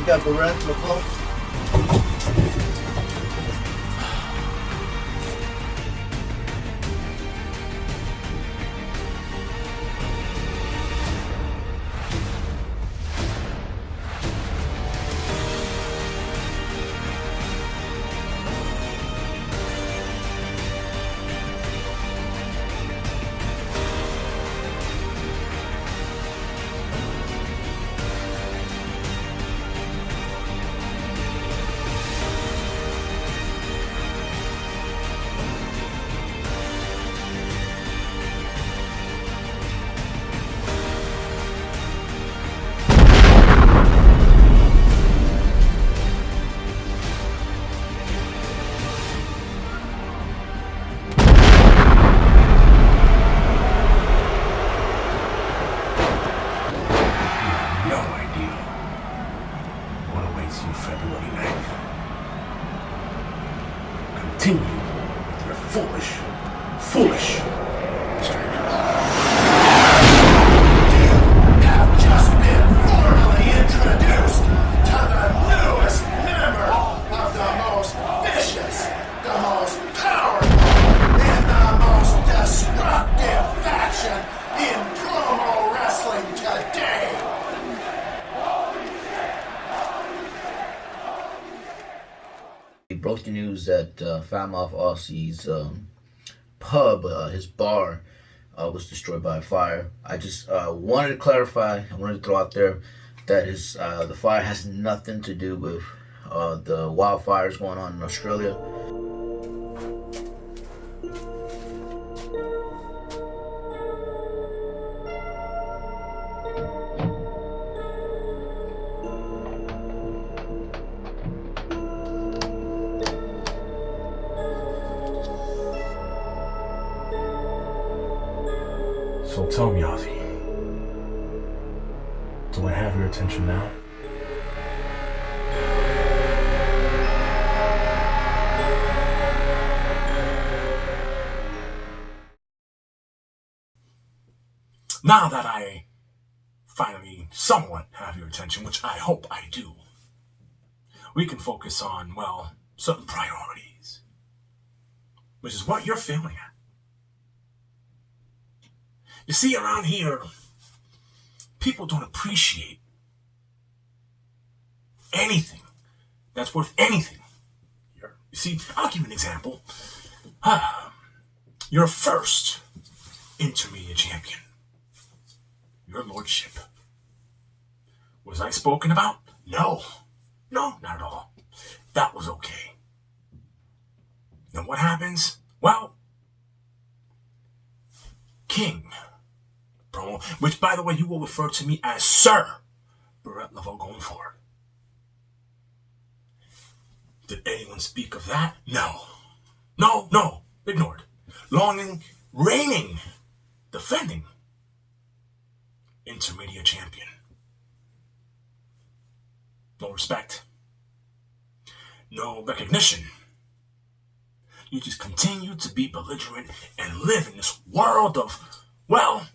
got Baret Lavoe. Continue with your foolish strategies. You have just been formally introduced to the newest member of the most vicious, the most powerful, and the most destructive faction in promo wrestling today. He broke the news that Fam off Aussie's pub, his bar, was destroyed by a fire. I just wanted to clarify, I wanted to throw out there that the fire has nothing to do with the wildfires going on in Australia. So tell me, Aussie, do I have your attention now? Now that I finally somewhat have your attention, which I hope I do, we can focus on, well, certain priorities, which is what you're failing at. You see, around here, people don't appreciate anything that's worth anything. You see, I'll give you an example. Your first intermediate champion, your lordship. Was I spoken about? No, not at all. That was okay. And what happens? Well, King Promo, which, by the way, you will refer to me as Sir Baret Lavoe going forward. Did anyone speak of that? No. Ignored. Reigning, defending intermediate champion. No respect. No recognition. You just continue to be belligerent and live in this world of, well,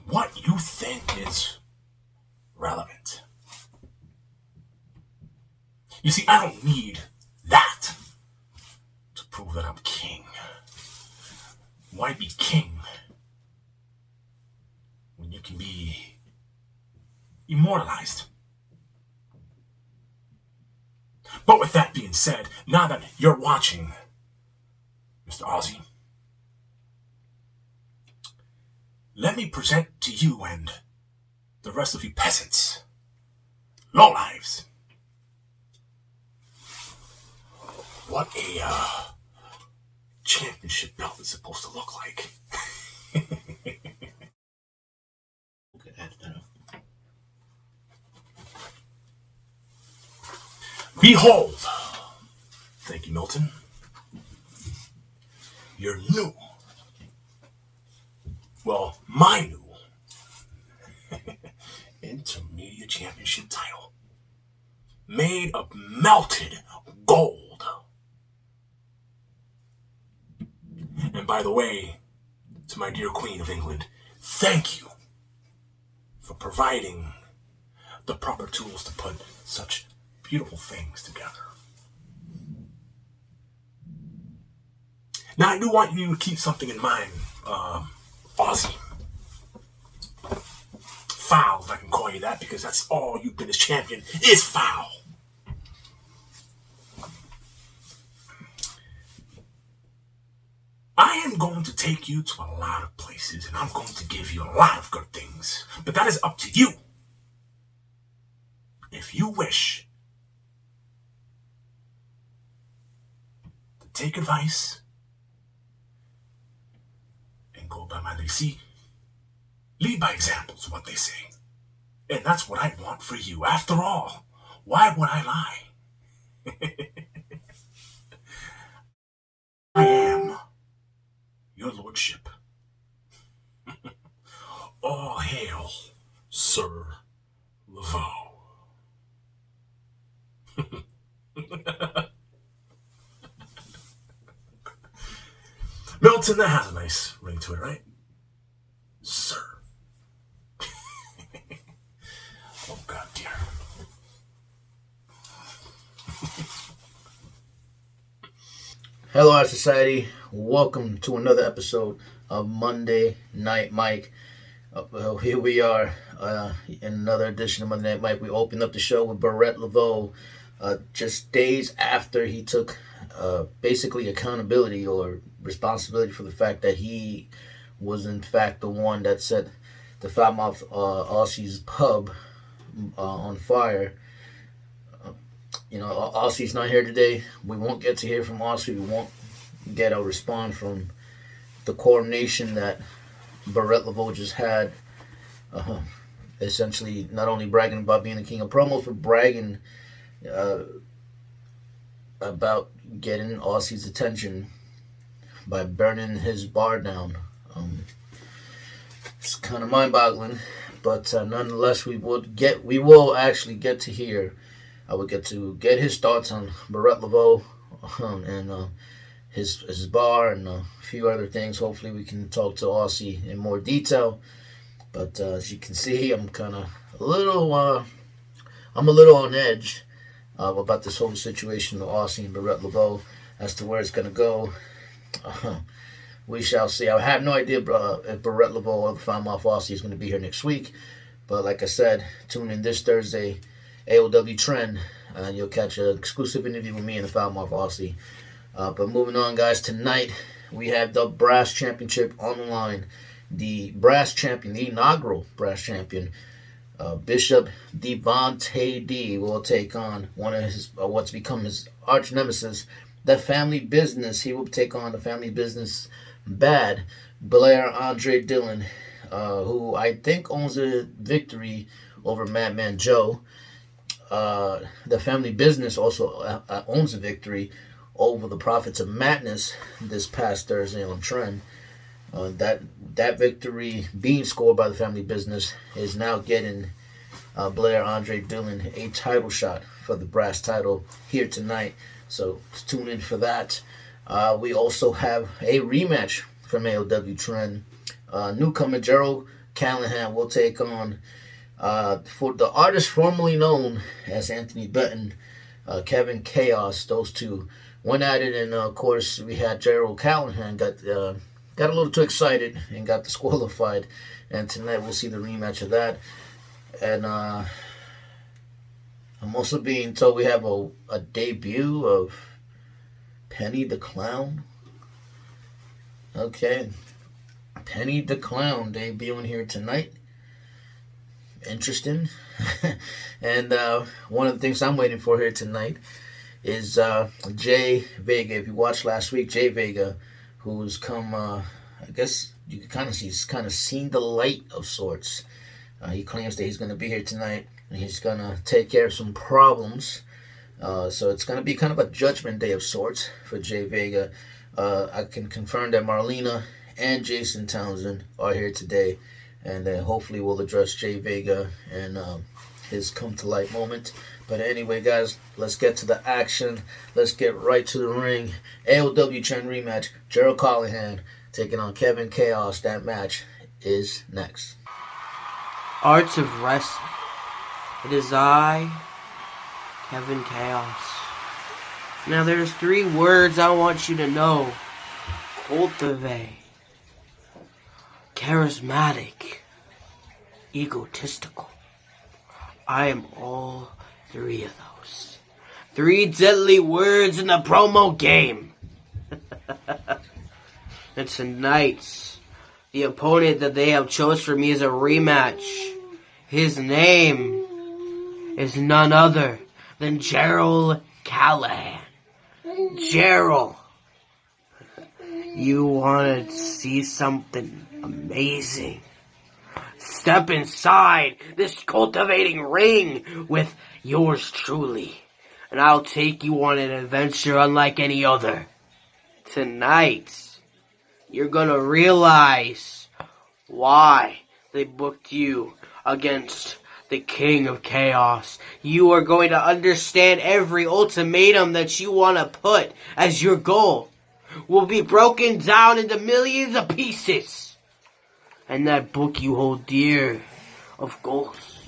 what you think is relevant. You see, I don't need that to prove that I'm king. Why be king when you can be immortalized? But with that being said, now that you're watching, Mr. Aussie, let me present to you and the rest of you peasants, lowlives, what a championship belt is supposed to look like. Behold, thank you, Milton, your new, well, my new intermediate championship title, made of melted gold. And by the way, to my dear Queen of England, thank you for providing the proper tools to put such beautiful things together. Now, I do want you to keep something in mind, Aussie. Foul, if I can call you that, because that's all you've been as champion, is foul. I am going to take you to a lot of places, and I'm going to give you a lot of good things. But that is up to you. If you wish to take advice and go by my lead, lead by example is what they say. And that's what I want for you. After all, why would I lie? I am your lordship. All hail, Sir Lavoe. Milton, that has a nice ring to it, right? Sir. Oh, God, dear. Hello, our society. Welcome to another episode of Monday Night Mike. Here we are in another edition of Monday Night Mike. We opened up the show with Baret Lavoe just days after he took basically accountability or responsibility for the fact that he was in fact the one that set the Foulmouth Aussie's pub on fire. Aussie's not here today. We won't get to hear from Aussie. We won't get a response from the coronation that Baret Lavoe just had. Essentially, not only bragging about being the king of promos, but bragging about getting Aussie's attention by burning his bar down. It's kind of mind-boggling, but nonetheless, we will actually get to hear. I would get to get his thoughts on Baret Lavoe and his bar and a few other things. Hopefully, we can talk to Aussie in more detail. But as you can see, I'm a little on edge about this whole situation with Aussie and Baret Lavoe as to where it's gonna go. We shall see. I have no idea if Baret Lavoe or the Foulmouth Aussie is going to be here next week. But like I said, tune in this Thursday, AOW Trend, and you'll catch an exclusive interview with me and the Foulmouth Aussie. But moving on, guys, tonight we have the Brass Championship on the line. The Brass Champion, the inaugural Brass Champion, Bishop Dvante D will take on one of his what's become his arch nemesis, the Family Bizzzness. He will take on the Family Bizzzness B.A.D, Blair Andre Dillon, who I think owns a victory over Madman Joe. The Family Bizzzness also owns a victory over the Prophets of Madness this past Thursday on Trend. That victory being scored by the Family Bizzzness is now getting Blair Andre Dillon a title shot for the brass title here tonight. So tune in for that. We also have a rematch from AOW Trend. Newcomer Gerald Callahan will take on for the artist formerly known as Anthony Benton, Kevin Chaos. Those two went at it, and of course we had Gerald Callahan got a little too excited and got disqualified. And tonight we'll see the rematch of that. And I'm also being told we have a debut of Penny the Clown. Okay. Penny the Clown debuting here tonight. Interesting. And one of the things I'm waiting for here tonight is J.Vega. If you watched last week, J.Vega, who's come, I guess you can kind of see, he's kind of seen the light of sorts. He claims that he's going to be here tonight and he's going to take care of some problems. So it's going to be kind of a judgment day of sorts for J.Vega. I can confirm that Marlena and Jason Townsend are here today, and hopefully we'll address J.Vega and his come to light moment. But anyway, guys, let's get to the action. Let's get right to the ring. AOW Trend rematch. Gerald Callahan taking on Kevin Chaos. That match is next. Arts of Wrestling. It is I, Kevin Chaos. Now there's 3 words I want you to know. Cultivate. Charismatic. Egotistical. I am all 3 of those. 3 deadly words in the promo game. And tonight, the opponent that they have chose for me is a rematch. His name is none other than Gerald Callahan. Gerald, you want to see something amazing? Step inside this cultivating ring with yours truly, and I'll take you on an adventure unlike any other. Tonight, you're gonna realize why they booked you against the King of Chaos. You are going to understand every ultimatum that you want to put as your goal will be broken down into millions of pieces. And that book you hold dear of goals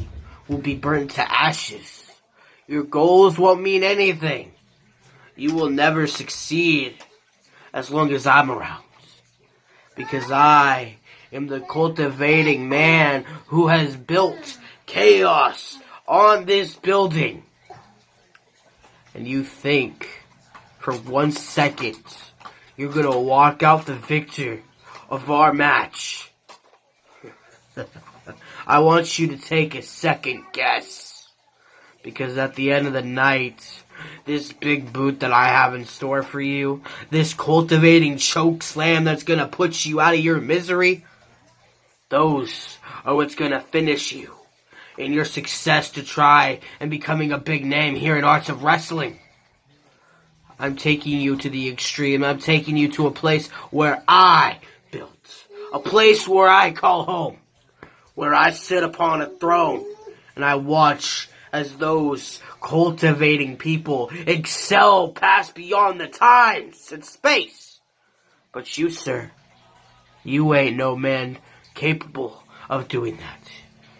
will be burnt to ashes. Your goals won't mean anything. You will never succeed as long as I'm around. Because I am the cultivating man who has built chaos on this building. And you think for 1 second you're gonna walk out the victor of our match. I want you to take a second guess. Because at the end of the night, this big boot that I have in store for you, this cultivating choke slam that's gonna put you out of your misery, those are what's gonna finish you in your success to try and becoming a big name here in Arts of Wrestling. I'm taking you to the extreme. I'm taking you to a place where I built. A place where I call home. Where I sit upon a throne and I watch as those cultivating people excel past beyond the times and space. But you, sir, you ain't no man capable of doing that.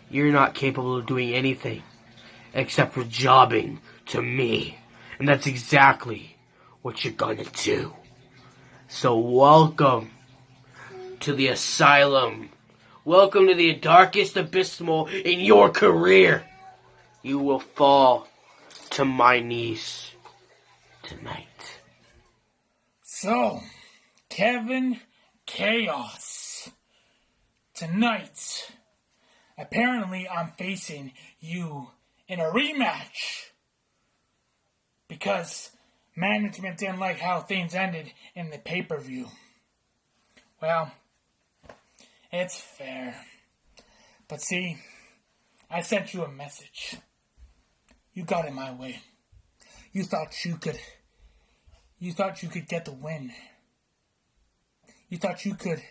You're not capable of doing anything except for jobbing to me. And that's exactly what you're gonna do. So welcome to the asylum. Welcome to the darkest abysmal in your career. You will fall to my knees tonight. So, Kevin Chaos. Tonight, apparently I'm facing you in a rematch. Because management didn't like how things ended in the pay-per-view. Well, it's fair. But see, I sent you a message. You got in my way. You thought you could get the win. You thought you could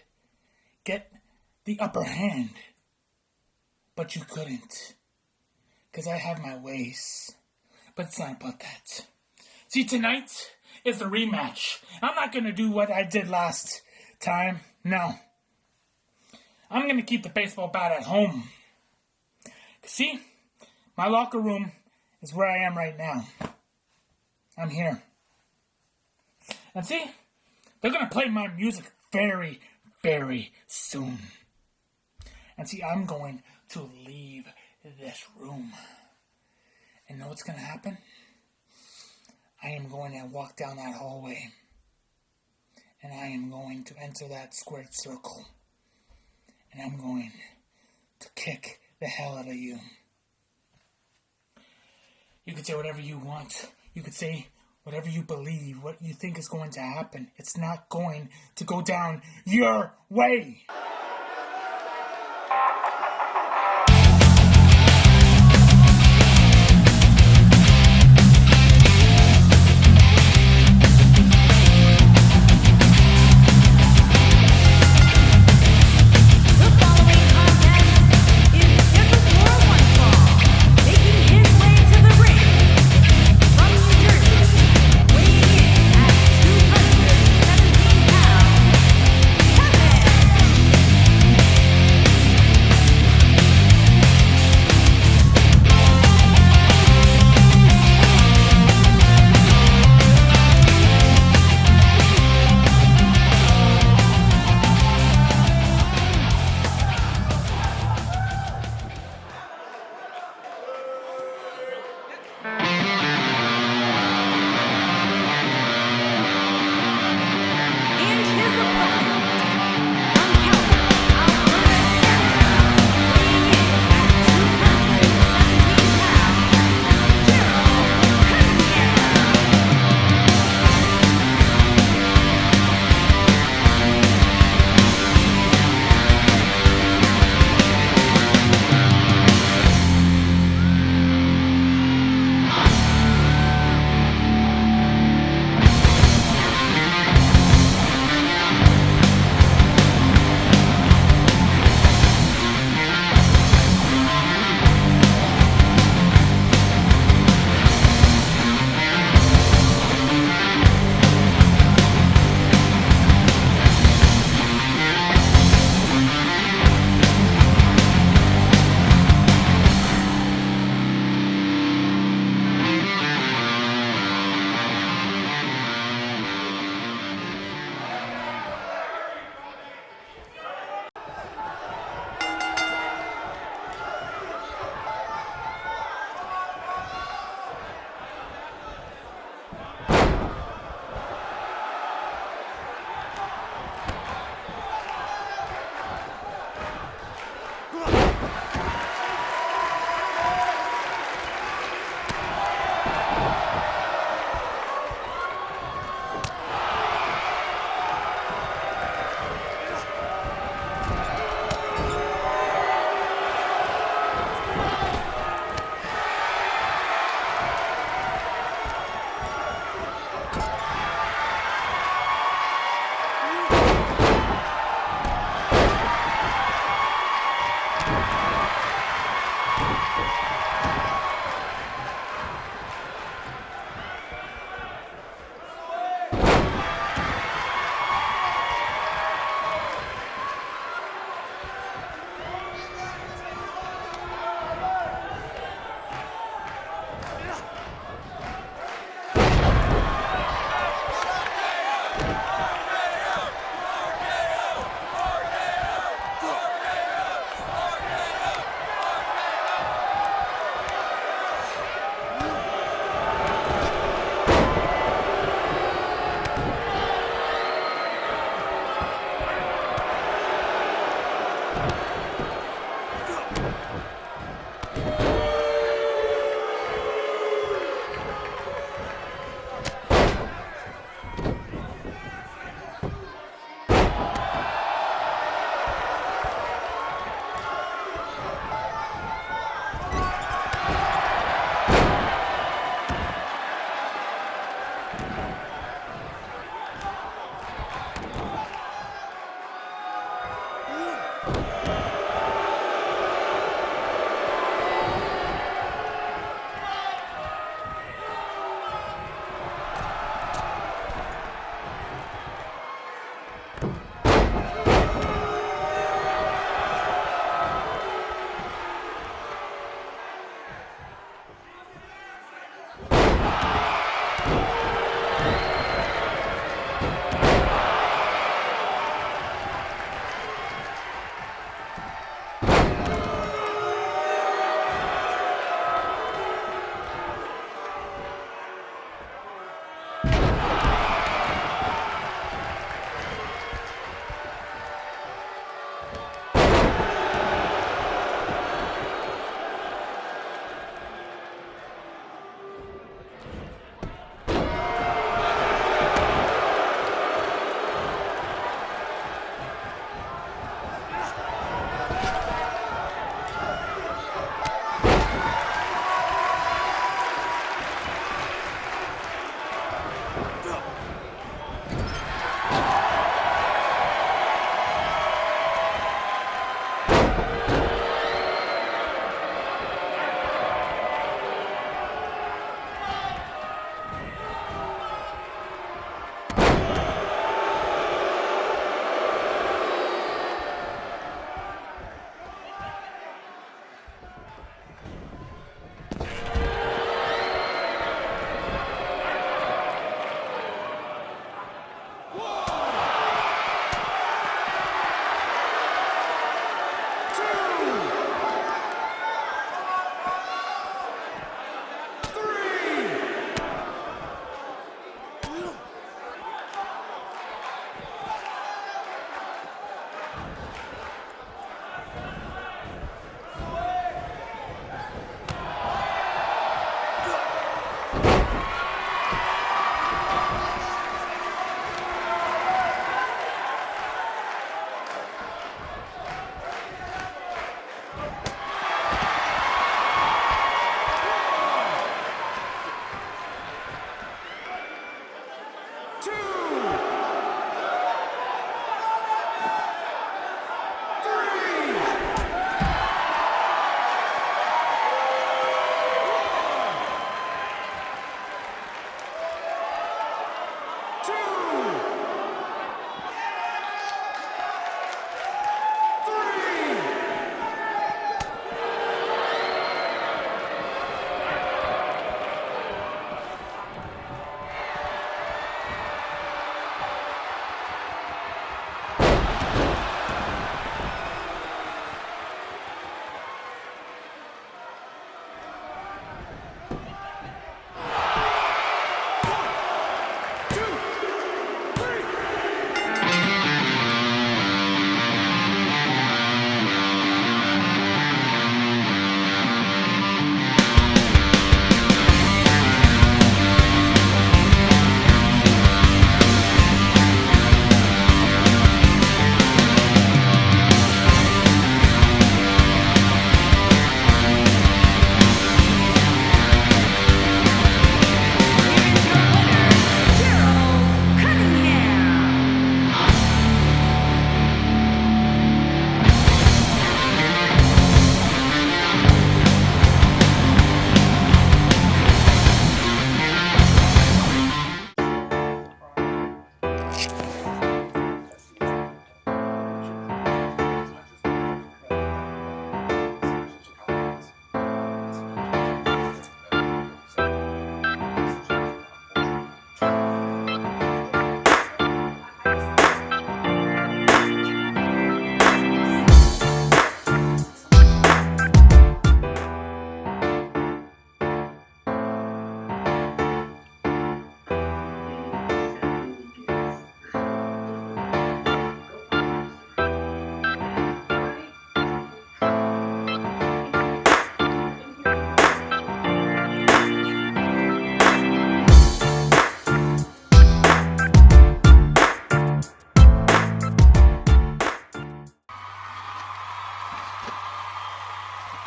get the upper hand. But you couldn't. Because I have my ways. But it's not about that. See, tonight is the rematch. I'm not going to do what I did last time. No. I'm going to keep the baseball bat at home. See, my locker room is where I am right now. I'm here. And see, they're going to play my music very, very soon. And see, I'm going to leave this room. And know what's going to happen? I am going to walk down that hallway. And I am going to enter that squared circle. And I'm going to kick the hell out of you. You can say whatever you want. You could say whatever you believe, what you think is going to happen. It's not going to go down your way.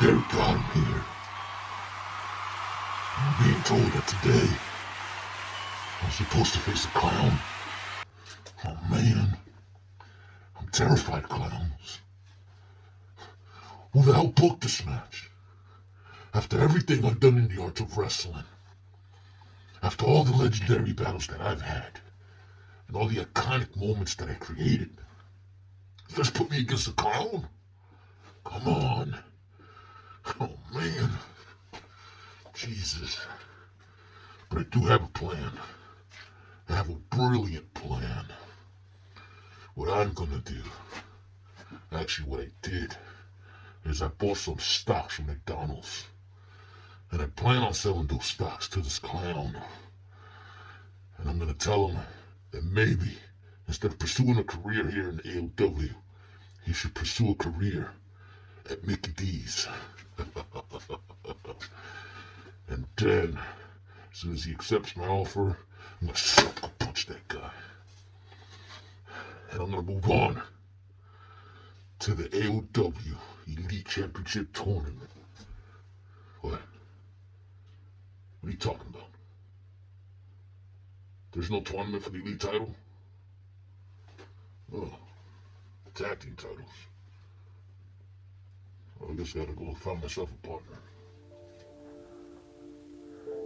There we got him here. I'm being told that today I'm supposed to face a clown. Oh man, I'm terrified of clowns. Who the hell booked this match? After everything I've done in the art of wrestling, after all the legendary battles that I've had, and all the iconic moments that I created, you just put me against a clown? Come on. Oh man. Jesus. But I do have a plan. I have a brilliant plan. What I'm gonna do, actually what I did, is I bought some stocks from McDonald's. And I plan on selling those stocks to this clown. And I'm gonna tell him that maybe, instead of pursuing a career here in the AOW, he should pursue a career at Mickey D's. And then, as soon as he accepts my offer, I'm gonna sucker punch that guy. And I'm gonna move on to the AOW Elite Championship Tournament. What? What are you talking about? There's no tournament for the Elite title? Oh, tag team titles. Well, I guess I gotta go find myself a partner.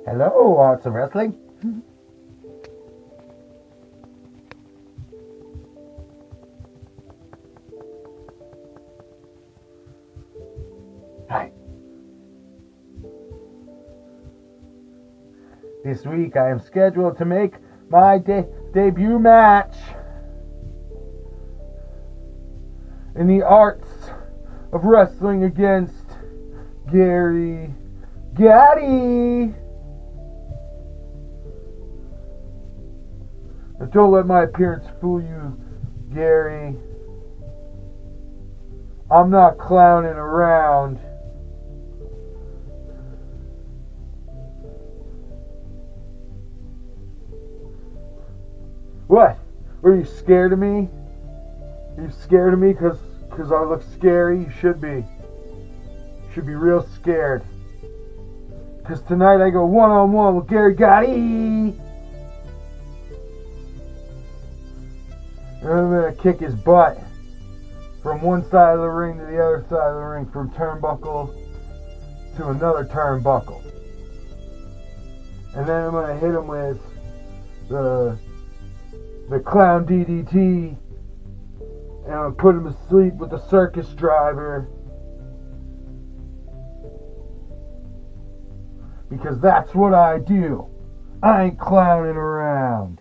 Hello, Arts of Wrestling. Hi. This week I am scheduled to make my debut match in the arts of wrestling against Gary Gaddy. Now don't let my appearance fool you, Gary. I'm not clowning around. What? Were you scared of me? Are you scared of me because I look scary? You should be. You should be real scared. Because tonight I go one-on-one with Gary Gotti. And I'm going to kick his butt from one side of the ring to the other side of the ring, from turnbuckle to another turnbuckle. And then I'm going to hit him with the the clown DDT, and I'll put him to sleep with the circus driver. Because that's what I do. I ain't clowning around.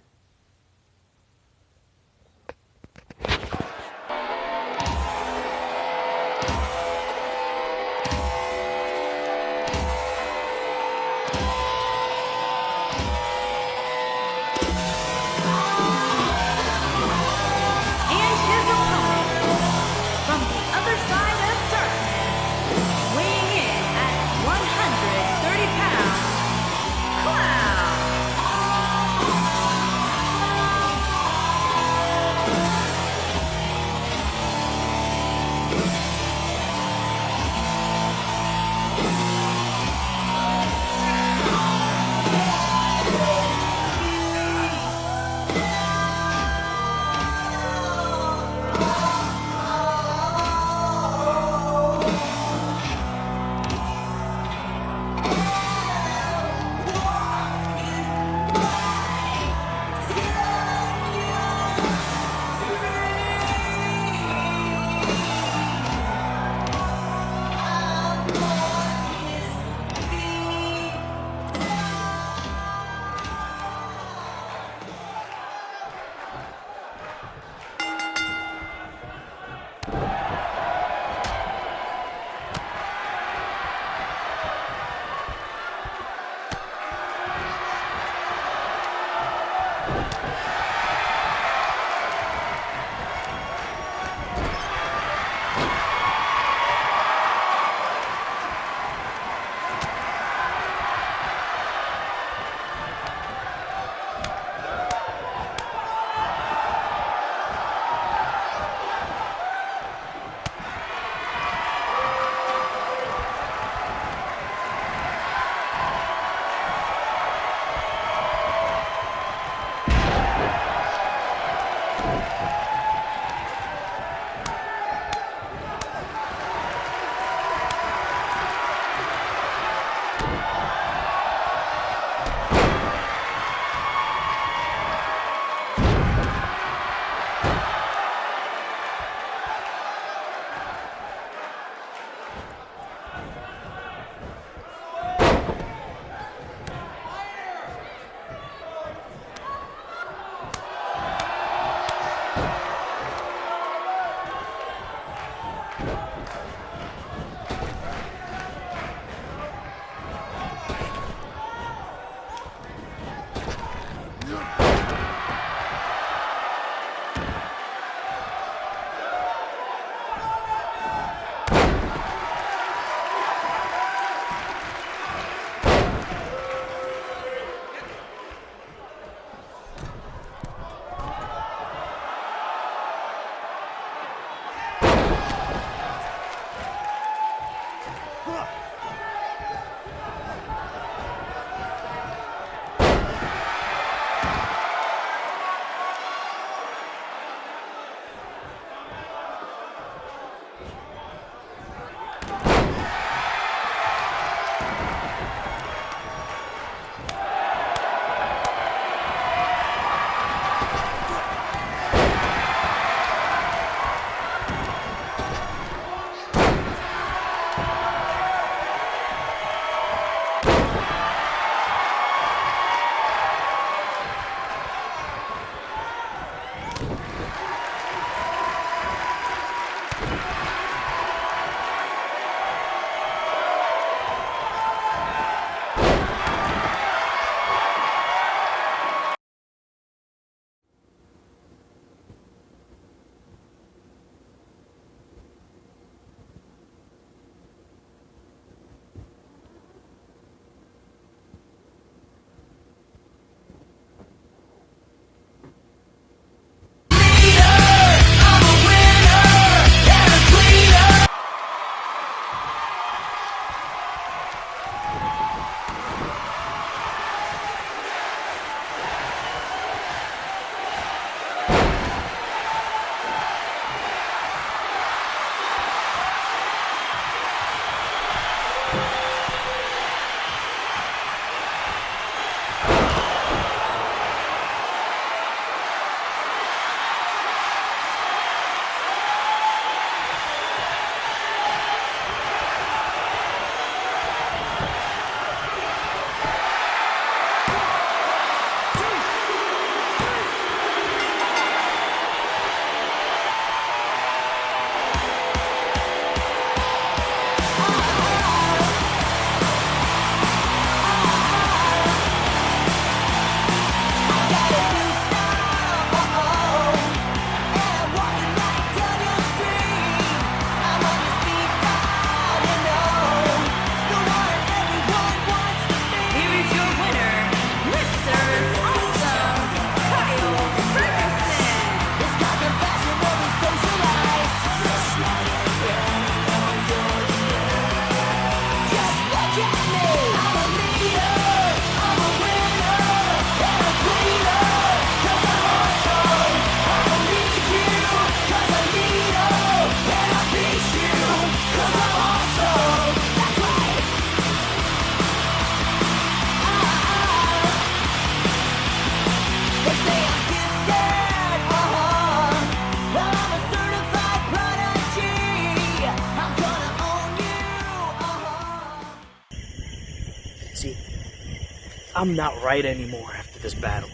I'm not right anymore after this battle.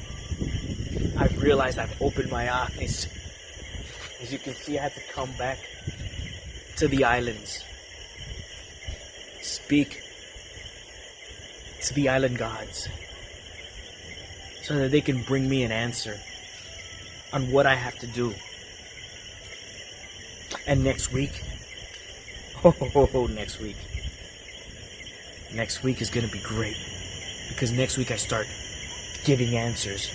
I've realized I've opened my eyes. As you can see, I had to come back to the islands. Speak to the island gods so that they can bring me an answer on what I have to do. And next week, next week. Next week is gonna be great. Because next week I start giving answers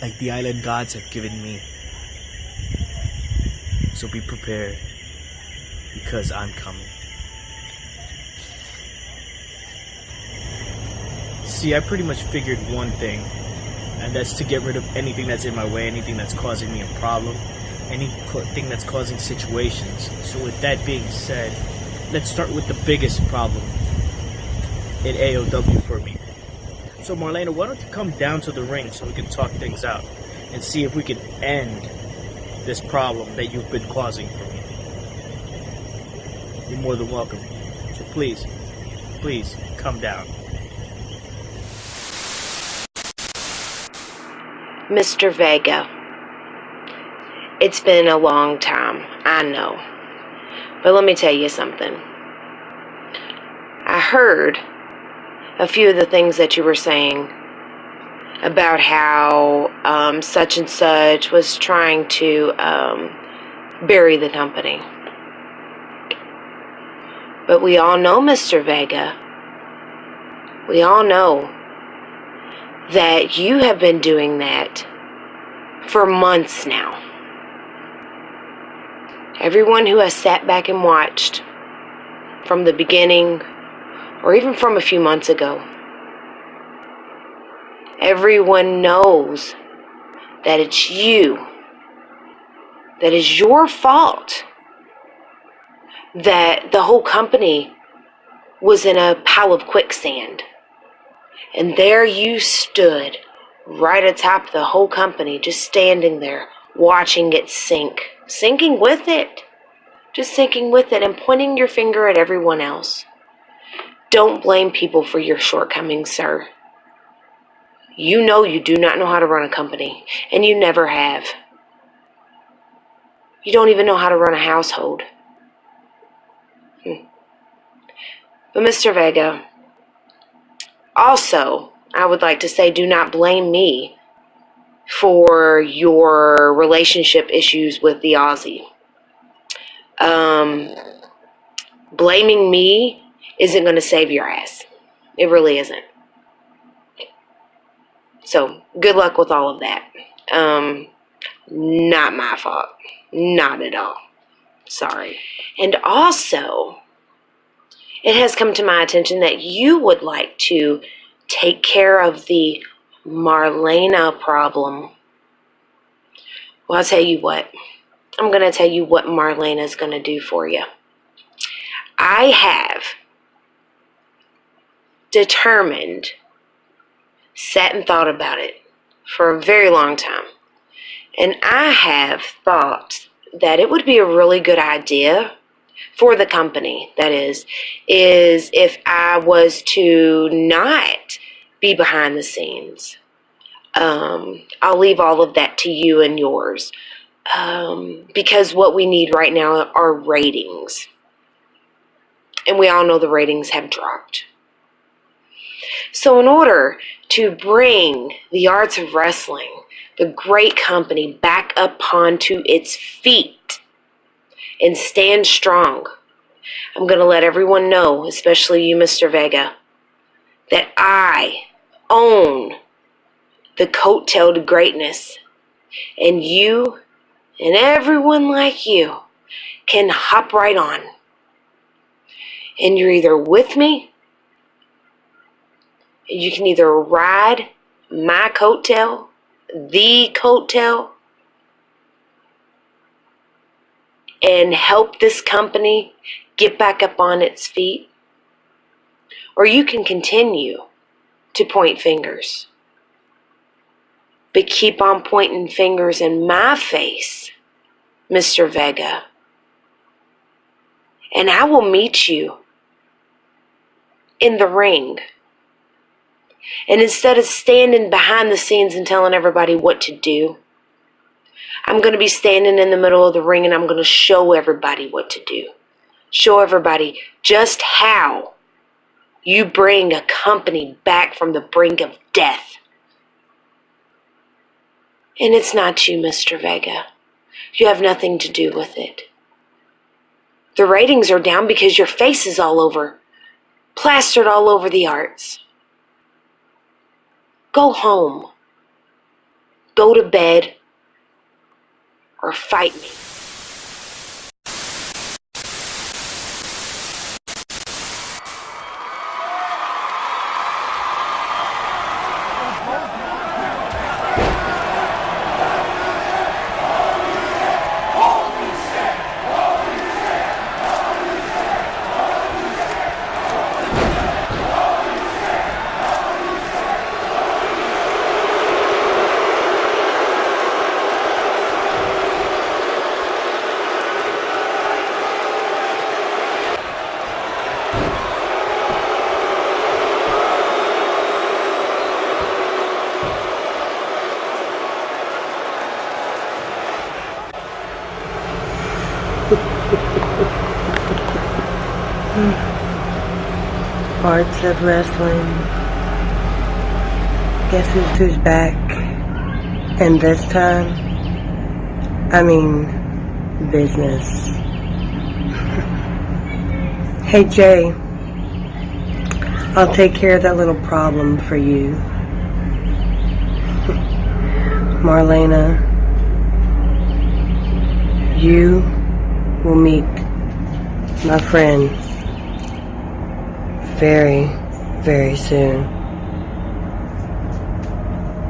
like the island gods have given me. So be prepared, because I'm coming. See, I pretty much figured one thing, and that's to get rid of anything that's in my way, anything that's causing me a problem, anything that's causing situations. So with that being said, let's start with the biggest problem in AOW for me. So Marlena, why don't you come down to the ring so we can talk things out and see if we can end this problem that you've been causing for me. You're more than welcome. So please come down. Mr. Vega, it's been a long time, I know. But let me tell you something. I heard a few of the things that you were saying about how such and such was trying to bury the company. But we all know, Mr. Vega, we all know that you have been doing that for months now. Everyone who has sat back and watched from the beginning, or even from a few months ago, everyone knows that it's you, that is your fault, that the whole company was in a pile of quicksand. And there you stood, right atop the whole company, just standing there, watching it sink, sinking with it, just sinking with it, and pointing your finger at everyone else. Don't blame people for your shortcomings, sir. You know you do not know how to run a company, and you never have. You don't even know how to run a household. But Mr. Vega, also, I would like to say, do not blame me for your relationship issues with the Aussie. Blaming me isn't going to save your ass. It really isn't. So, good luck with all of that. Not my fault. Not at all. Sorry. And also, it has come to my attention that you would like to take care of the Marlena problem. Well, I'll tell you what. I'm going to tell you what Marlena is going to do for you. I have determined, sat and thought about it for a very long time. And I have thought that it would be a really good idea for the company, that is if I was to not be behind the scenes. I'll leave all of that to you and yours. Because what we need right now are ratings. And we all know the ratings have dropped. So in order to bring the arts of wrestling, the great company, back up onto its feet and stand strong, I'm going to let everyone know, especially you, Mr. Vega, that I own the coattail to greatness. And you and everyone like you can hop right on. And you're either with me, you can either ride my coattail, the coattail, and help this company get back up on its feet, or you can continue to point fingers. But keep on pointing fingers in my face, Mr. Vega. And I will meet you in the ring. And instead of standing behind the scenes and telling everybody what to do, I'm going to be standing in the middle of the ring and I'm going to show everybody what to do. Show everybody just how you bring a company back from the brink of death. And it's not you, Mr. Vega. You have nothing to do with it. The ratings are down because your face is all over, plastered all over the arts. Go home. Go to bed. Or fight me. Arts of wrestling. Guess who's back? And this time, I mean, business. Hey Jay, I'll take care of that little problem for you. Marlena, you will meet my friend very, very soon.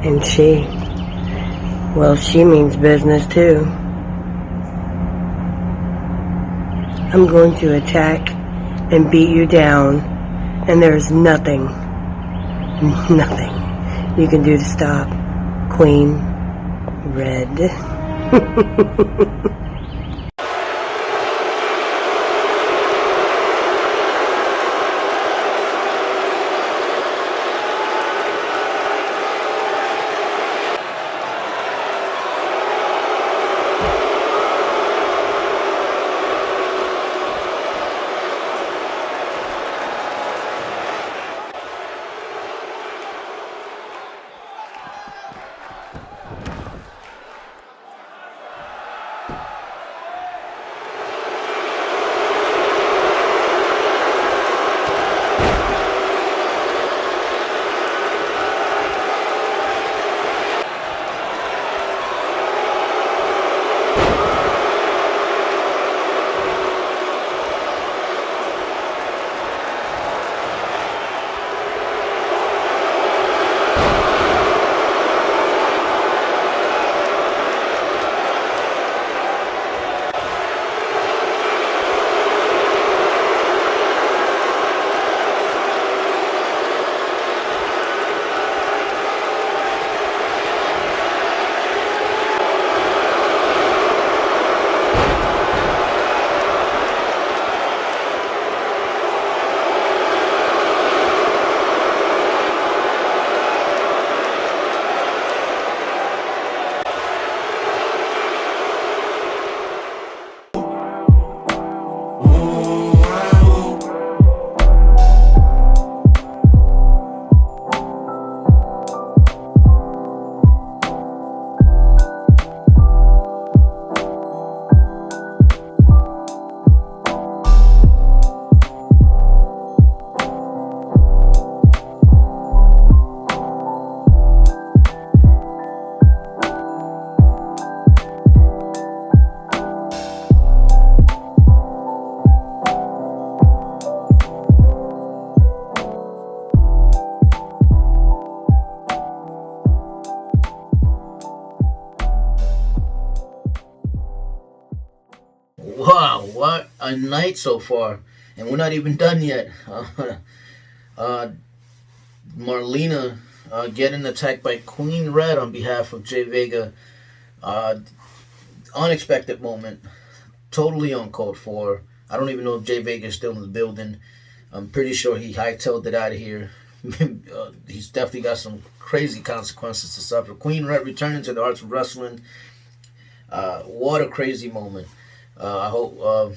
And she means business too. I'm going to attack and beat you down, and there's nothing you can do to stop Queen Red. Wow, what a night so far. And we're not even done yet. Marlena getting attacked by Queen Red on behalf of J.Vega. Unexpected moment. Totally uncalled for. I don't even know if J.Vega is still in the building. I'm pretty sure he hightailed it out of here. he's definitely got some crazy consequences to suffer. Queen Red returning to the arts of wrestling. What a crazy moment. I hope,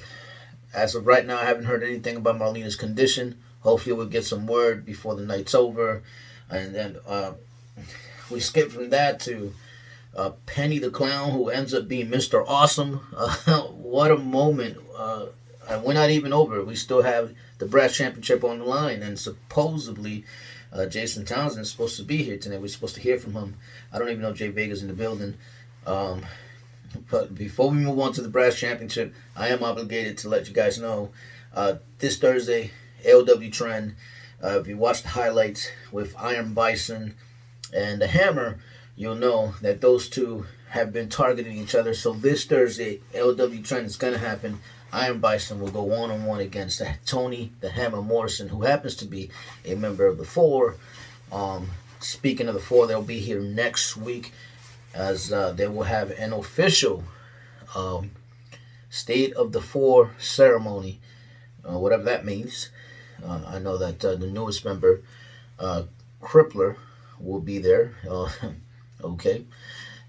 as of right now, I haven't heard anything about Marlena's condition. Hopefully we'll get some word before the night's over. And then we skip from that to Penny the Clown, who ends up being Mr. Awesome. What a moment. And we're not even over. We still have the Brass Championship on the line. And supposedly Jason Townsend is supposed to be here tonight. We're supposed to hear from him. I don't even know if J.Vega's in the building. But before we move on to the Brass Championship, I am obligated to let you guys know this Thursday, AOW Trend. If you watch the highlights with Iron Bison and the Hammer, you'll know that those two have been targeting each other. So this Thursday, AOW Trend is going to happen. Iron Bison will go one-on-one against Tony the Hammer Morrison, who happens to be a member of the Four. Speaking of the Four, they'll be here next week as they will have an official State of the Four ceremony, whatever that means. I know that the newest member, Crippler, will be there. Okay.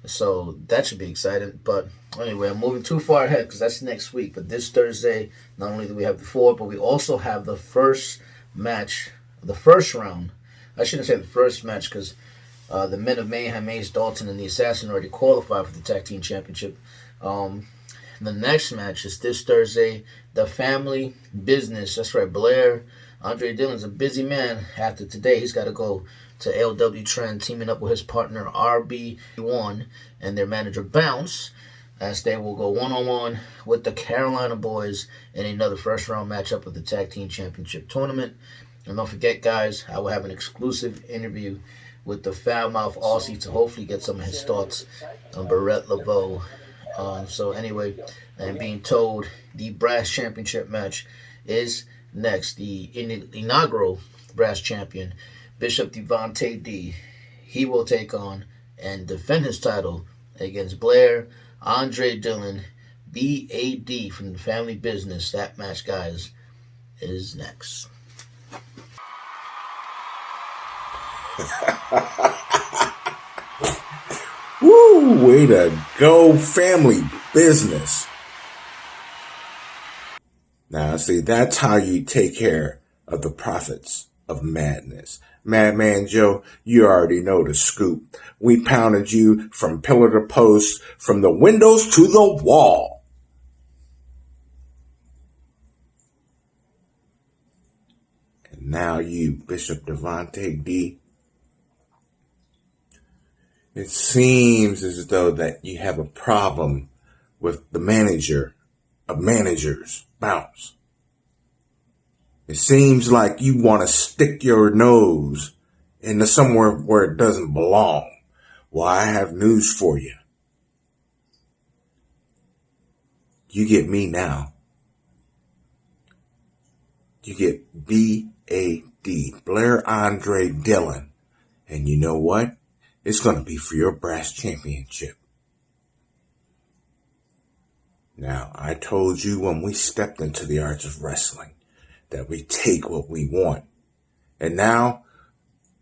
So that should be exciting. But anyway, I'm moving too far ahead because that's next week. But this Thursday, not only do we have the Four, but we also have the first match, the first round. I shouldn't say the first match because the Men of Mayhem, Ace Dalton, and the Assassin already qualified for the Tag Team Championship. The next match is this Thursday, the Family Bizzzness. That's right, Blair. Andre Dillon's a busy man. After today, he's got to go to LW Trend, teaming up with his partner RB1 and their manager Bounce, as they will go one-on-one with the Carolina Boys in another first-round matchup of the Tag Team Championship Tournament. And don't forget, guys, I will have an exclusive interview with the foul-mouth Aussie to hopefully get some of his thoughts on Baret Lavoe. So anyway, I'm being told the Brass Championship match is next. The inaugural Brass Champion, Bishop Dvante D, he will take on and defend his title against Blair, Andre Dillon, B.A.D. from the Family Bizzzness. That match, guys, is next. Woo, way to go, Family Bizzzness. Now, see, that's how you take care of the prophets of madness. Madman Joe, you already know the scoop. We pounded you from pillar to post, from the windows to the wall. And now you, Bishop Dvante D, it seems as though that you have a problem with the manager of managers, Bounce. It seems like you want to stick your nose into somewhere where it doesn't belong. Well, I have news for you. You get me now. You get B.A.D., Blair Andre Dillon. And you know what? It's going to be for your Brass Championship. Now, I told you when we stepped into the arts of wrestling that we take what we want. And now,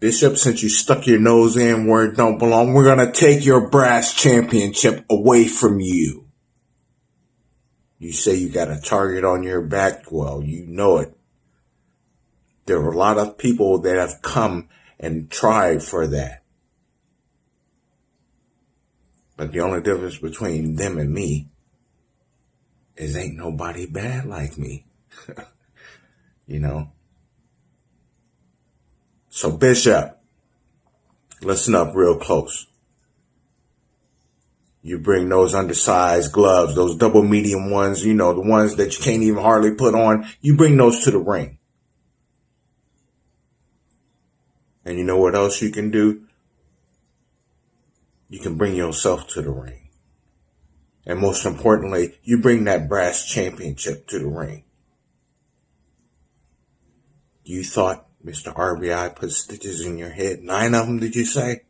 Bishop, since you stuck your nose in where it don't belong, we're going to take your Brass Championship away from you. You say you got a target on your back. Well, you know it. There are a lot of people that have come and tried for that. But the only difference between them and me is ain't nobody bad like me. You know? So, Bishop, listen up real close. You bring those undersized gloves, those double medium ones, you know, the ones that you can't even hardly put on. You bring those to the ring. And you know what else you can do? You can bring yourself to the ring. And most importantly, you bring that Brass Championship to the ring. You thought Mr. RBI put stitches in your head? 9 of them, did you say?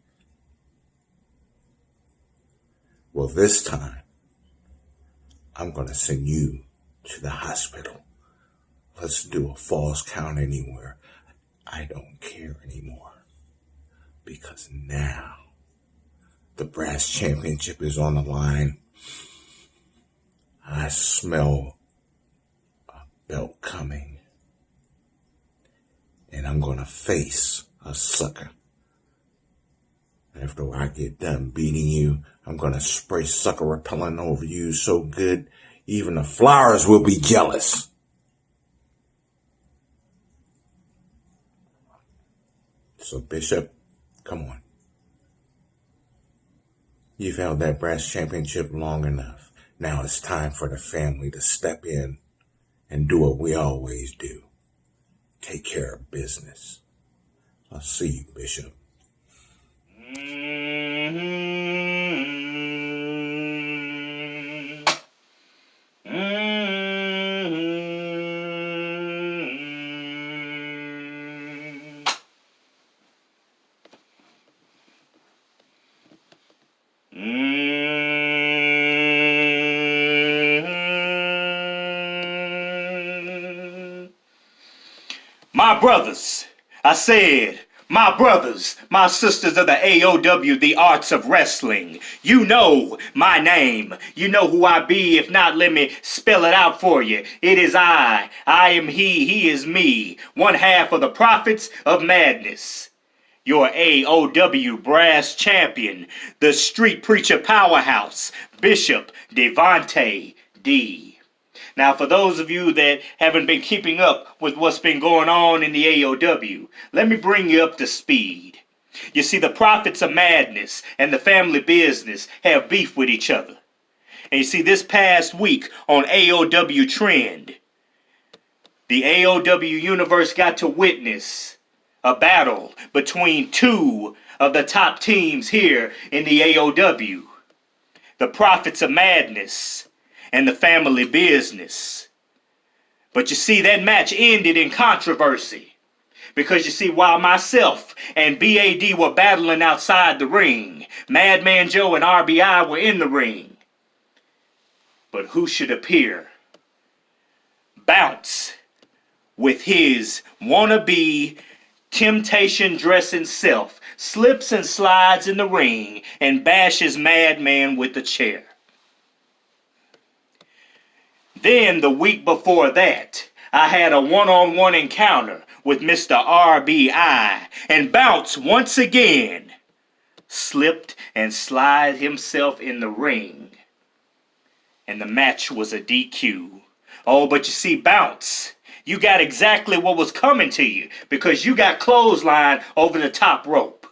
Well, this time, I'm going to send you to the hospital. Let's do a falls count anywhere. I don't care anymore. Because now the Brass Championship is on the line. I smell a belt coming. And I'm going to face a sucker. After I get done beating you, I'm going to spray sucker repellent over you so good, even the flowers will be jealous. So, Bishop, come on. You've held that brass championship long enough. Now it's time for the family to step in and do what we always do. Take care of business. I'll see you, Bishop. My brothers, I said, my brothers, my sisters of the AOW, the arts of wrestling. You know my name. You know who I be. If not, let me spell it out for you. It is I am he is me. One half of the prophets of madness. Your AOW Brass Champion, the street preacher powerhouse, Bishop Dvante D. Now, for those of you that haven't been keeping up with what's been going on in the AOW, let me bring you up to speed. You see, the prophets of madness and the family business have beef with each other. And you see, this past week on AOW Trend, the AOW universe got to witness a battle between two of the top teams here in the AOW. The prophets of madness and the family business. But you see, that match ended in controversy. Because you see, while myself and B.A.D. were battling outside the ring, Madman Joe and RBI were in the ring. But who should appear? Bounce, with his wannabe temptation dressing self, slips and slides in the ring and bashes Madman with the chair. Then the week before that, I had a one-on-one encounter with Mr. RBI, and Bounce once again slipped and slid himself in the ring. And the match was a DQ. Oh, but you see, Bounce, you got exactly what was coming to you because you got clothesline over the top rope.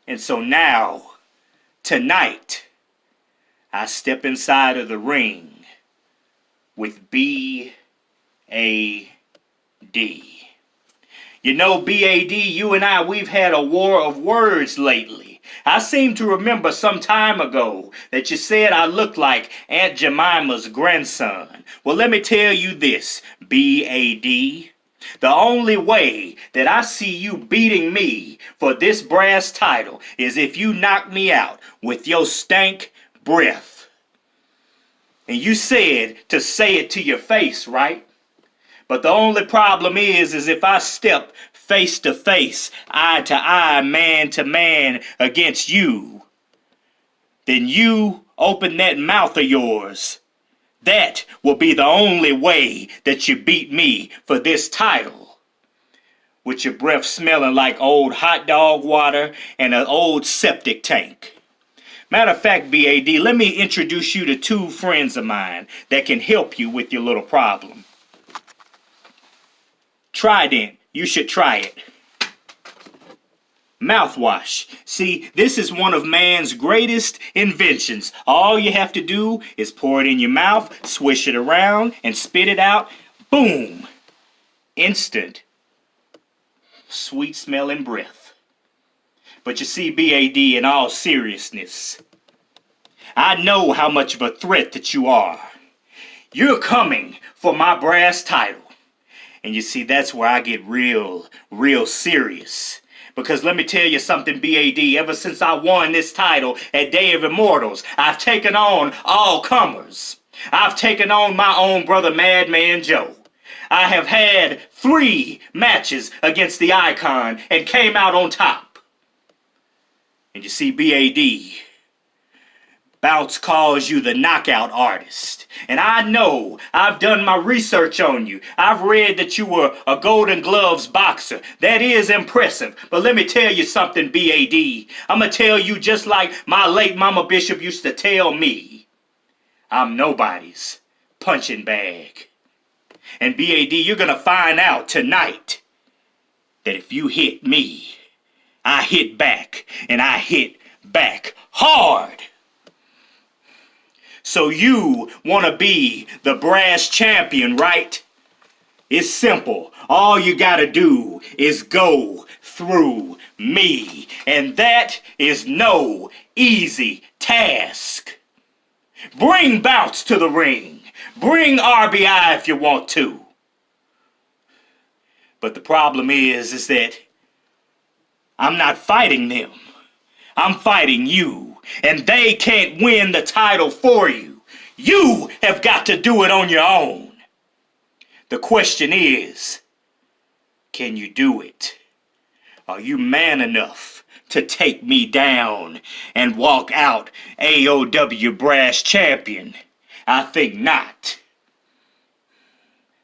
And so now, tonight, I step inside of the ring with B.A.D. You know, B.A.D., you and I, we've had a war of words lately. I seem to remember some time ago that you said I looked like Aunt Jemima's grandson. Well, let me tell you this, B.A.D. The only way that I see you beating me for this brass title is if you knock me out with your stank breath. And you said to say it to your face, right? But the only problem is if I step face to face, eye to eye, man to man against you, then you open that mouth of yours. That will be the only way that you beat me for this title. With your breath smelling like old hot dog water and an old septic tank. Matter of fact, B.A.D., let me introduce you to two friends of mine that can help you with your little problem. Trident, you should try it. Mouthwash. See, this is one of man's greatest inventions. All you have to do is pour it in your mouth, swish it around, and spit it out. Boom! Instant. Sweet smelling breath. But you see, B.A.D., in all seriousness, I know how much of a threat that you are. You're coming for my brass title. And you see, that's where I get real serious. Because let me tell you something, B.A.D., ever since I won this title at Day of Immortals, I've taken on all comers. I've taken on my own brother, Madman Joe. I have had 3 matches against the Icon and came out on top. And you see, B.A.D, Bounce calls you the knockout artist. And I know, I've done my research on you. I've read that you were a Golden Gloves boxer. That is impressive. But let me tell you something, B.A.D. I'm going to tell you just like my late Mama Bishop used to tell me. I'm nobody's punching bag. And B.A.D, you're going to find out tonight that if you hit me, I hit back. And I hit back hard. So you want to be the brass champion, right? It's simple. All you got to do is go through me. And that is no easy task. Bring Bounce to the ring. Bring RBI if you want to. But the problem is that I'm not fighting them. I'm fighting you. And they can't win the title for you. You have got to do it on your own. The question is, can you do it? Are you man enough to take me down and walk out AOW Brass Champion? I think not.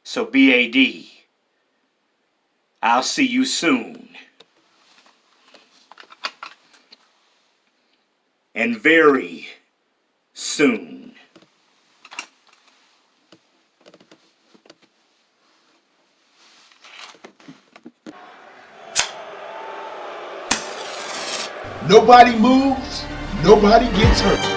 So B.A.D, I'll see you soon. And very soon. Nobody moves, nobody gets hurt.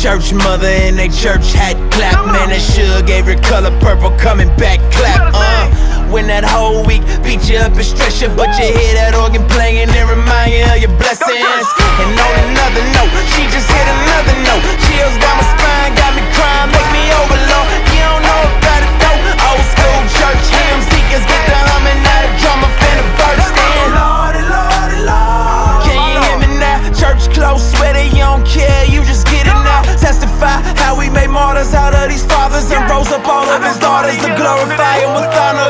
Church mother in they church hat clap. Man, that sure gave her color purple coming back clap. When that whole week beat you up and stress you, but you hear that organ playing and remind you of your blessings. And on another note, she just hit another note. Chills down my spine, got me crying, make me overload. You don't know about it though. Old school church hymns, deacons get the humming, now the drummer finna burst in. Lordy, Lordy, Lord. Can you hear me now? Church close, sweater, you don't care, you just get it now. Testify how we made martyrs out of these fathers and rose up all of his daughters to glorify him with honor.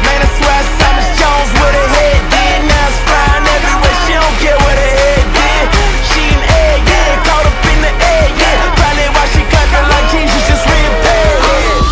Man, I swear Thomas Jones with her head did. Now it's flying everywhere, she don't care what her head did. She an egg, yeah, caught up in the egg, yeah. Probably why she clapping like Jesus just reappeared, yeah.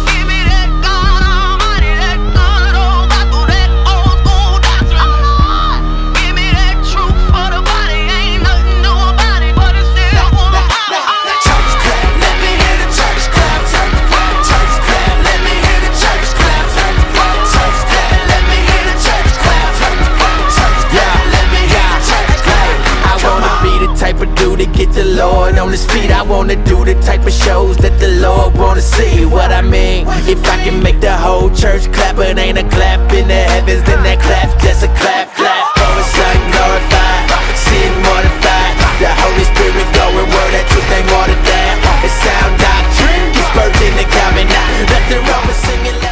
Give me that God Almighty, that good old gospel, that old school doctrine. Give me that truth for the body, ain't nothing new about it, but it's still full of power. Church clap, let me hear the church clap. Church clap, let me hear the church clap. Church clap, let me hear the church clap. Church clap, let me hear the church clap. I wanna be the type of dude to get the Lord on his feet. I wanna do the type of shows that the Lord wanna see. What I mean, if I can make the whole church clap, it ain't a clap in the heavens, then that clap just a clap, clap. For the Son glorified, sin mortified. The Holy Spirit going word, that truth ain't watered down. It's sound doctrine, gets birthed in the common. Let the Romans sing it.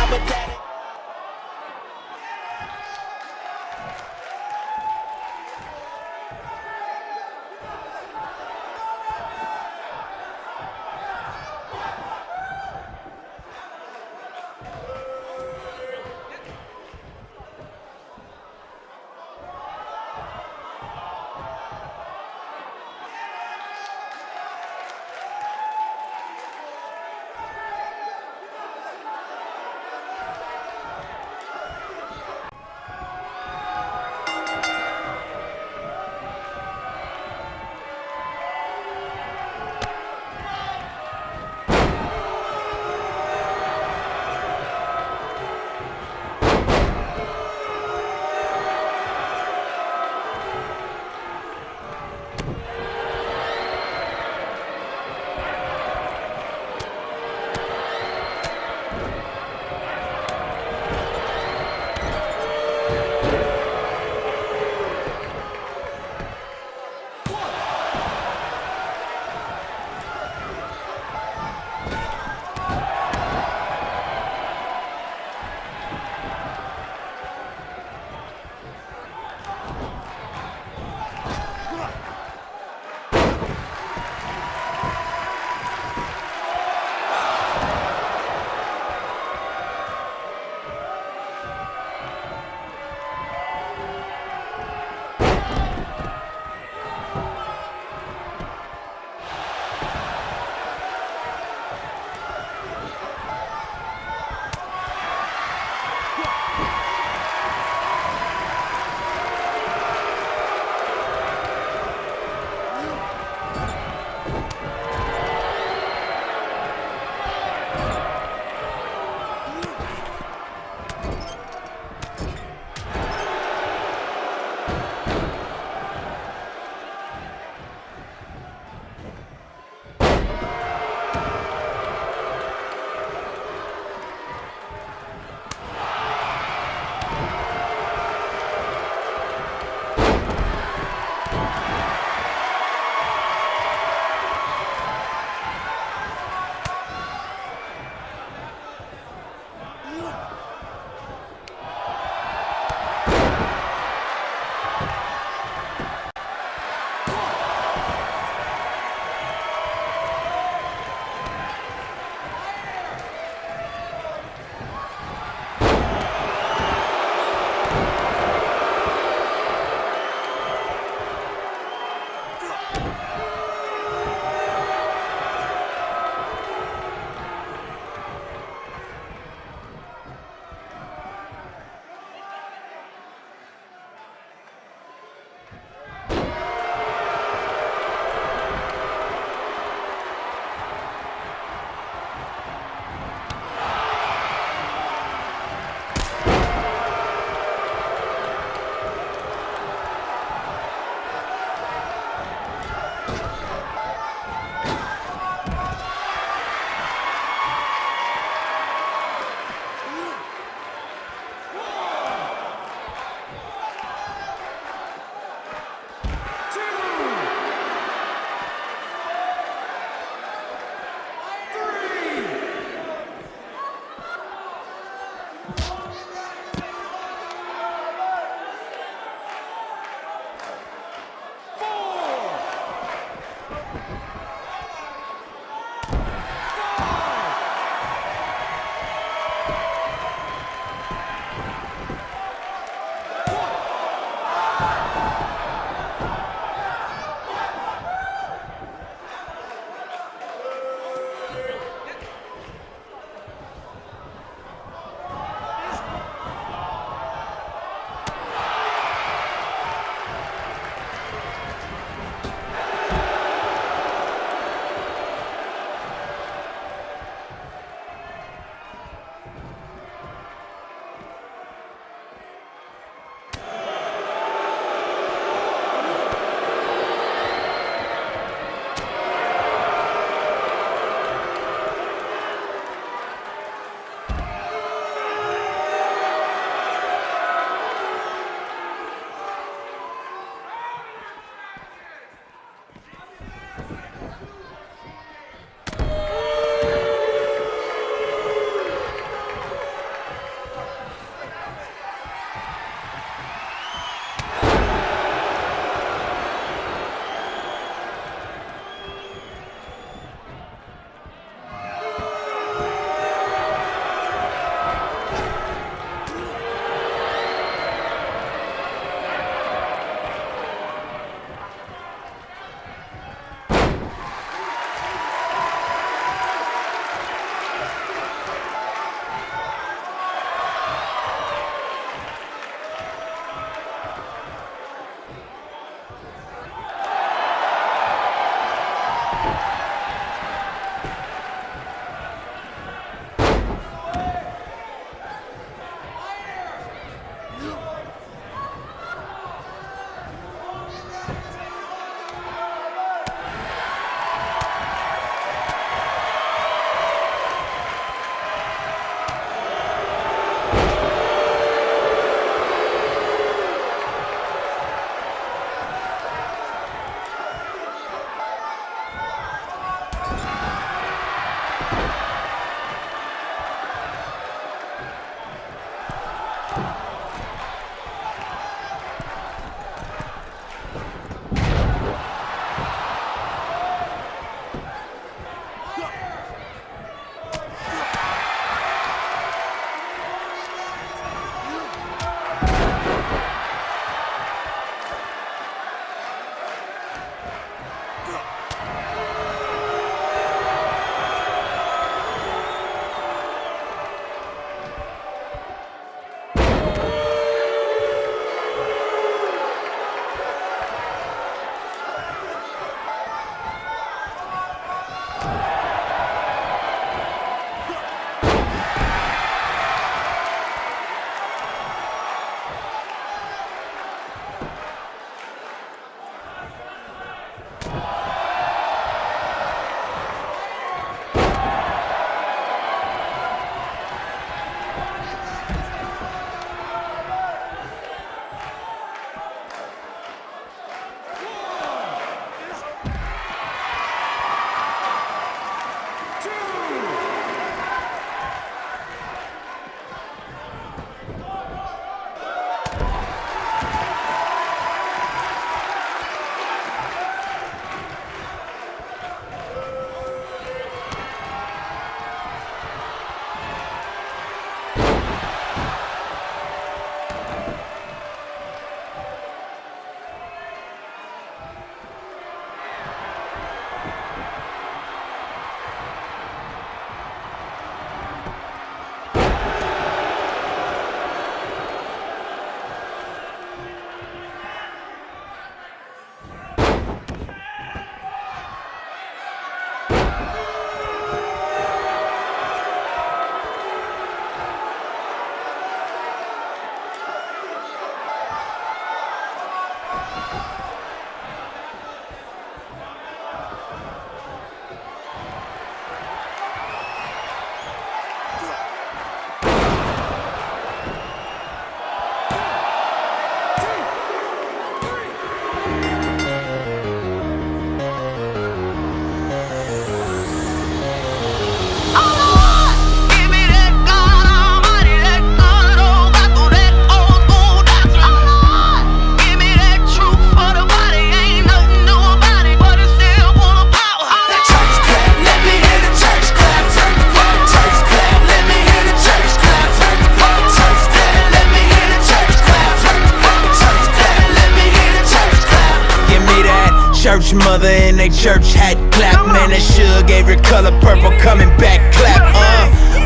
church mother in they church hat clap. Man, that sugar gave her color purple coming back clap.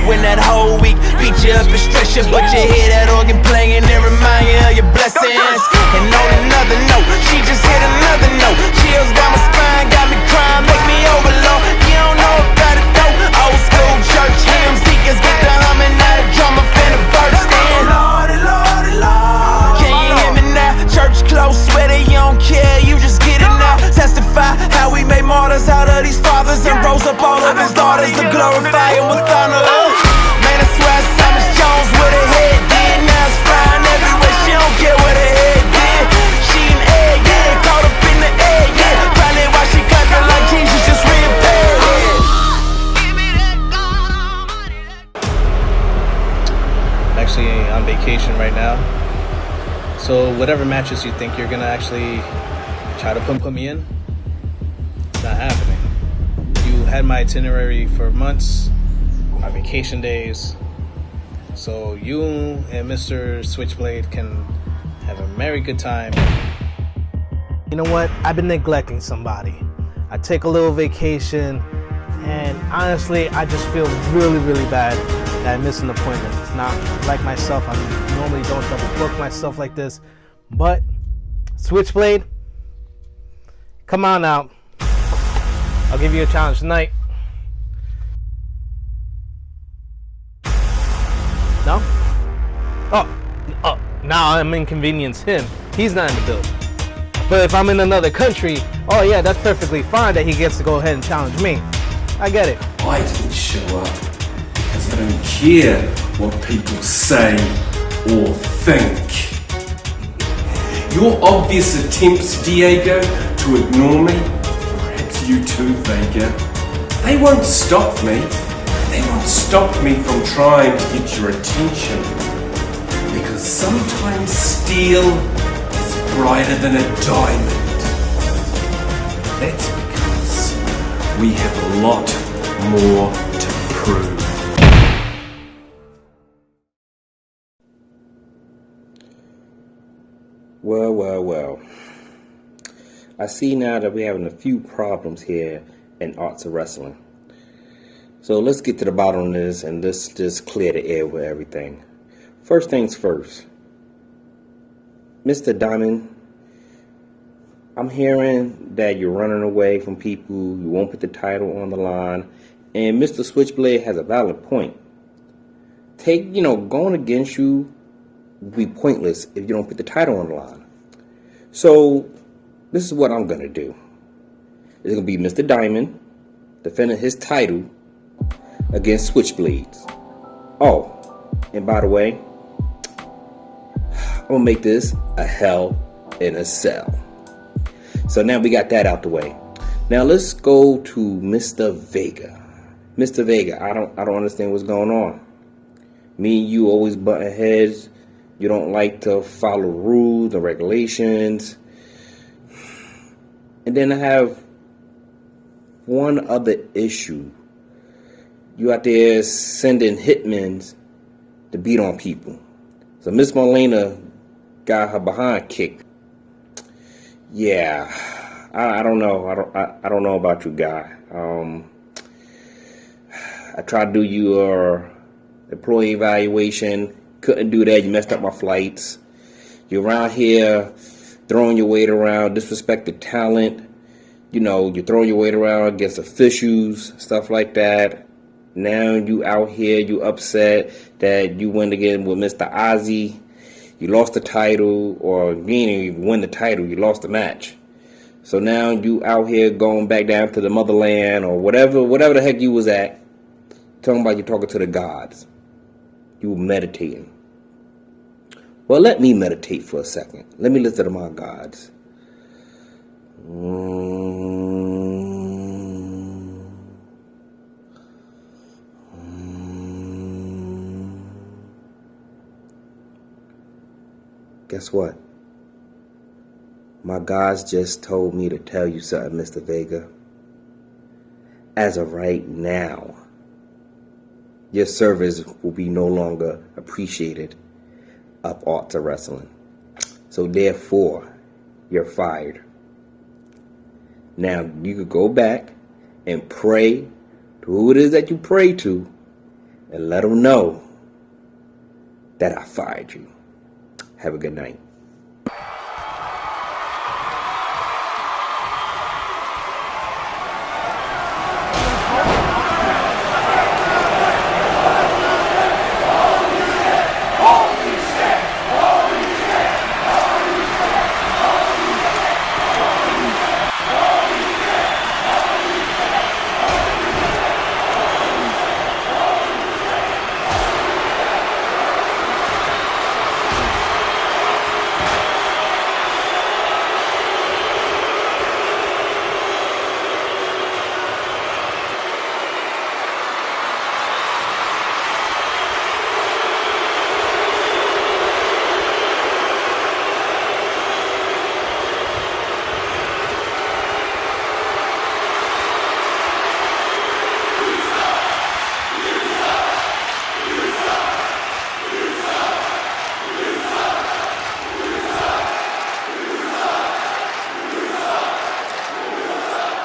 When that whole week beat you up and stress you, but you hear that organ playing and remind you of your blessings. And on another note, she just hit another note. Chills down my spine, got me crying, make me overload. You don't know about it though. Old school church hymns, deacons get the humming, now the drummer finna burst in. Lordy, Lordy, Lord. Can you hear me now? Church close, sweater, you don't care, you just get it now. Testify how we made martyrs out of these fathers and rose up all of his daughters to glorify him with honor. Man, I swear Thomas Jones with her head did. Now it's flying everywhere, she don't care what her head did. She an egg, yeah, caught up in the egg, yeah. Probably why she clapping like Jesus just reappeared, I'm actually on vacation right now. So whatever matches you think you're gonna actually try to put me in, it's not happening. You had my itinerary for months, my vacation days, so you and Mr. Switchblade can have a merry good time. You know what? I've been neglecting somebody. I take a little vacation, and honestly, I just feel really, really bad that I missed an appointment. It's not like myself. I normally don't double book myself like this, but Switchblade, come on out. I'll give you a challenge tonight. No? Oh, now I'm inconvenience him. He's not in the building. But if I'm in another country, oh yeah, that's perfectly fine that he gets to go ahead and challenge me. I get it. I didn't show up because I don't care what people say or think. Your obvious attempts, Diego, to ignore me, perhaps you too, Vega, they won't stop me. They won't stop me from trying to get your attention. Because sometimes steel is brighter than a diamond. That's because we have a lot more to prove. Well. I see now that we're having a few problems here in Arts of Wrestling. So let's get to the bottom of this and let's just clear the air with everything. First things first. Mr. Diamond, I'm hearing that you're running away from people, you won't put the title on the line, and Mr. Switchblade has a valid point. Going against you will be pointless if you don't put the title on the line. So, this is what I'm going to do. It's going to be Mr. Diamond defending his title against Switchblades. Oh, and by the way, I'm going to make this a Hell in a Cell. So now we got that out the way. Now let's go to Mr. Vega. Mr. Vega, I don't understand what's going on. Me and you always butting heads. You don't like to follow rules and regulations. And then I have one other issue. You out there sending hitmen to beat on people. So Miss Marlena got her behind kicked. Yeah, I don't know. I don't know about you, guy. I tried to do your employee evaluation. Couldn't do that. You messed up my flights. You're around here throwing your weight around, disrespecting talent. You're throwing your weight around against officials, stuff like that. Now you out here, you upset that you went again with Mr. Aussie. You lost the title, or you didn't even win the title, you lost the match. So now you out here going back down to the motherland, or whatever the heck you was at, talking about you talking to the gods. You were meditating. Well, let me meditate for a second. Let me listen to my gods. Guess what? My gods just told me to tell you something, Mr. Vega. As of right now, your service will be no longer appreciated up Arts of Wrestling. So therefore, you're fired. Now, you could go back and pray to who it is that you pray to and let them know that I fired you. Have a good night.